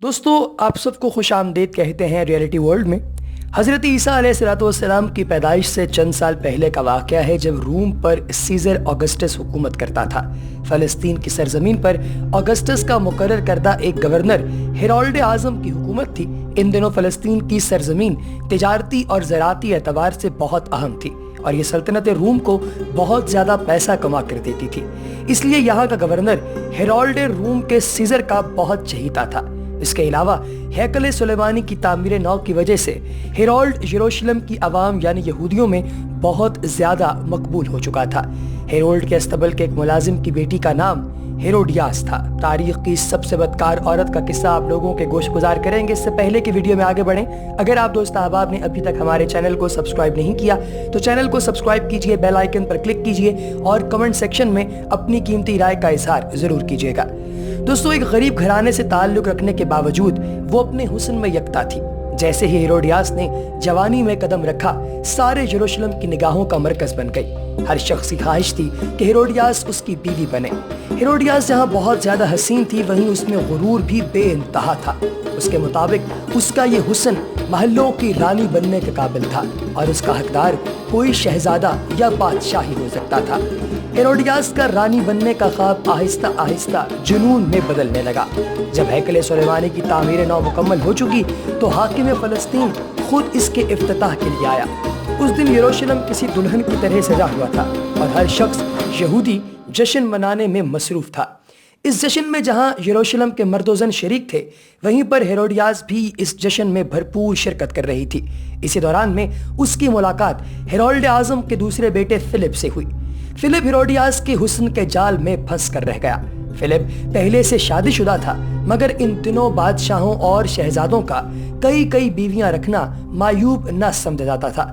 दोस्तों, आप सबको खुश आमदीद कहते हैं रियलिटी वर्ल्ड में। हज़रत ईसा अलैहिस्सलाम की पैदाइश से चंद साल पहले का वाक़या है, जब रूम पर सीज़र ऑगस्टस हुकूमत करता था। फ़लस्तीन की सरजमीन पर ऑगस्टस का मुकर्रर करदा एक गवर्नर हेरोल्ड आज़म की हुकूमत थी। इन दिनों फ़लस्तीन की सरजमीन तिजारती और ज़राती एतबार से बहुत अहम थी और ये सल्तनत रूम को बहुत ज़्यादा पैसा कमा कर देती थी। इसलिए यहाँ का गवर्नर हेरोल्ड रूम के सीज़र का बहुत चहीता था। इसके अलावा हैकल सुलेमानी की तामीर नौ की वजह से हेरोल्ड यरूशलेम की आवाम यानी यहूदियों में बहुत ज़्यादा मकबूल हो चुका था। हेरोल्ड के अस्तबल के एक मुलाजिम की बेटी का नाम हेरोडियास था। तारीख की सबसे बदकार औरत का किस्सा आप लोगों के गोश गुजार करेंगे। इससे पहले कि वीडियो में आगे बढ़ें, अगर आप दोस्त अहबाब ने अभी तक हमारे चैनल को सब्सक्राइब नहीं किया तो चैनल को सब्सक्राइब कीजिए, बेल आइकन पर क्लिक कीजिए और कमेंट सेक्शन में अपनी कीमती राय का इजहार जरूर कीजिएगा। दोस्तों, एक गरीब घराने से ताल्लुक रखने के बावजूद वो अपने हुस्न में यकता थी। जैसे ही हेरोडियास ने जवानी में कदम रखा, सारे यरूशलेम की निगाहों का मरकज बन गई। हर शख्स की ख्वाहिश थी कि हेरोडियास उसकी बीवी बने। हेरोडियास जहाँ बहुत ज्यादा हसीन थी, वहीं उसमें गुरूर भी बेइंतहा था। उसके मुताबिक उसका ये हुस्न महलों की रानी बनने के काबिल था और उसका हकदार कोई शहजादा या बादशाह ही हो सकता था। हेरोडियास का रानी बनने का ख्वाब आहिस्ता आहिस्ता जुनून में बदलने लगा। जब हैकल सुलेमानी की तामीर नौ मुकम्मल हो चुकी तो हाकिम फ़लस्तीन खुद इसके इफ्तिताह के लिए आया। उस दिन यरूशलेम किसी दुल्हन की तरह सजा हुआ था और हर शख्स यहूदी जश्न मनाने में मसरूफ था। इस जश्न में जहां यरूशलेम के मर्दोजन शरीक थे, वहीं पर हेरोडियास भी इस जश्न में भरपूर शिरकत कर रही थी। इसी दौरान में उसकी मुलाकात हेरोल्ड आज़म के दूसरे बेटे फिलिप से हुई। फिलिप हेरोडियास के हुस्न के जाल में फंस कर रह गया। फिलिप पहले से शादीशुदा था, मगर इन दिनों बादशाहों और शहजादों का कई बीवियां रखना मायूब न समझा जाता था।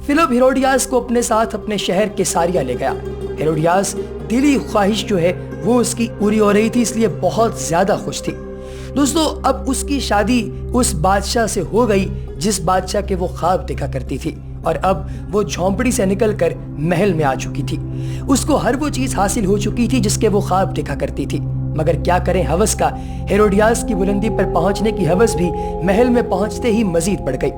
फिलिप हेरोडियास को अपने साथ अपने शहर केसारिया ले गया। हेरोडियास दिली ख्वाहिश जो है वो उसकी पूरी हो रही थी, इसलिए बहुत ज्यादा खुश थी। दोस्तों, अब उसकी शादी उस बादशाह से हो गई जिस बादशाह के वो ख्वाब देखा करती थी और अब वो झोंपड़ी से निकलकर महल में आ चुकी थी। उसको हर वो चीज हासिल हो चुकी थी जिसके वो ख्वाब देखा करती थी। मगर क्या करें, हवस का हेरोडियास की बुलंदी पर पहुंचने की हवस भी महल में पहुंचते ही मजीद बढ़ गई।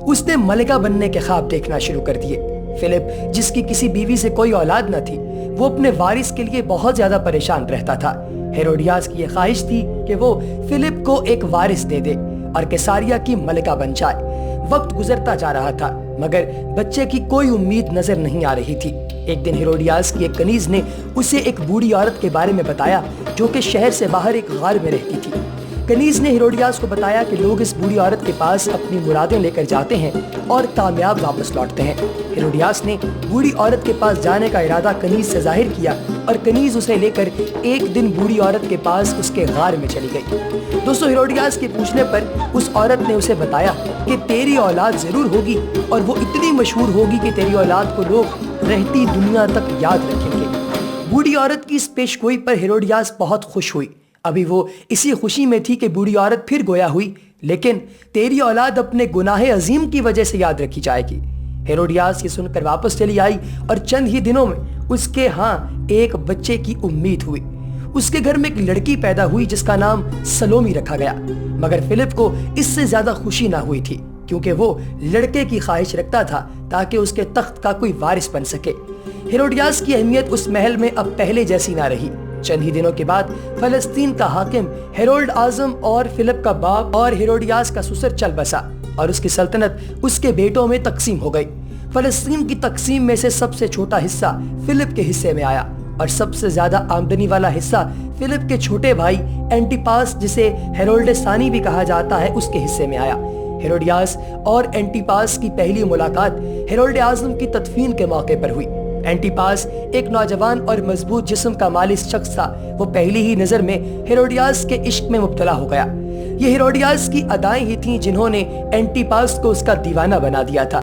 उसने मलिका बनने के ख्वाब देखना शुरू कर दिए। फिलिप, जिसकी किसी बीवी से कोई औलाद न थी, वो अपने वारिस के लिए बहुत ज्यादा परेशान रहता था। हेरोडियास की यह ख्वाहिश थी कि वो फिलिप को एक वारिस दे दे और केसारिया की मलिका बन जाए। वक्त गुजरता जा रहा था, मगर बच्चे की कोई उम्मीद नजर नहीं आ रही थी। एक दिन हेरोडियास की एक कनीज ने उसे एक बूढ़ी औरत के बारे में बताया जो कि शहर से बाहर एक गार में रहती थी। कनीज ने हेरोडियास को बताया कि लोग इस बूढ़ी औरत के पास अपनी मुरादें लेकर जाते हैं और कामयाब वापस लौटते हैं। हेरोडियास ने बूढ़ी औरत के पास जाने का इरादा कनीज से जाहिर किया और कनीज उसे लेकर एक दिन बूढ़ी औरत के पास उसके गार में चली गई। दोस्तों, हेरोडियास के पूछने पर उस औरत ने उसे बताया कि तेरी औलाद जरूर होगी और वो इतनी मशहूर होगी कि तेरी औलाद को लोग रहती दुनिया तक याद रखेंगे। बूढ़ी औरत की इस पेशगोई पर हेरोडियास बहुत खुश हुई। अभी वो इसी खुशी में थी कि बूढ़ी औरत फिर गोया हुई, लेकिन तेरी औलाद अपने गुनाह अजीम की वजह से याद रखी जाएगी। हेरोडियास ये सुनकर वापस चली आई और चंद ही दिनों में उसके यहाँ एक बच्चे की उम्मीद हुई। उसके घर में एक लड़की पैदा हुई जिसका नाम सलोमी रखा गया। मगर फिलिप को इससे ज्यादा खुशी ना हुई थी, क्योंकि वो लड़के की ख्वाहिश रखता था ताकि उसके तख्त का कोई वारिस बन सके। हेरोडियास की अहमियत उस महल में अब पहले जैसी ना रही। चंद ही दिनों के बाद फलस्तीन का हाकिम हेरोल्ड आज़म और फिलिप का बाप और हेरोडियास का ससुर चल बसा और उसकी सल्तनत उसके बेटों में तकसीम हो गई। फलस्तीन की तकसीम में से सबसे छोटा हिस्सा फिलिप के हिस्से में आया और सबसे ज्यादा आमदनी वाला हिस्सा फिलिप के छोटे भाई एंटिपास, जिसे हेरोल्ड सानी भी कहा जाता है, उसके हिस्से में आया। हेरोडियास और एंटिपास की पहली मुलाकात हेरोल्ड आज़म की तदफीन के मौके पर हुई। एंटिपास एक नौजवान और मजबूत जिस्म का मालिक शख्स था। वो पहली ही नजर में हेरोडियास के इश्क में मुब्तला हो गया। ये हेरोडियास की अदाएं ही थीं जिन्होंने एंटिपास को उसका दीवाना बना दिया था।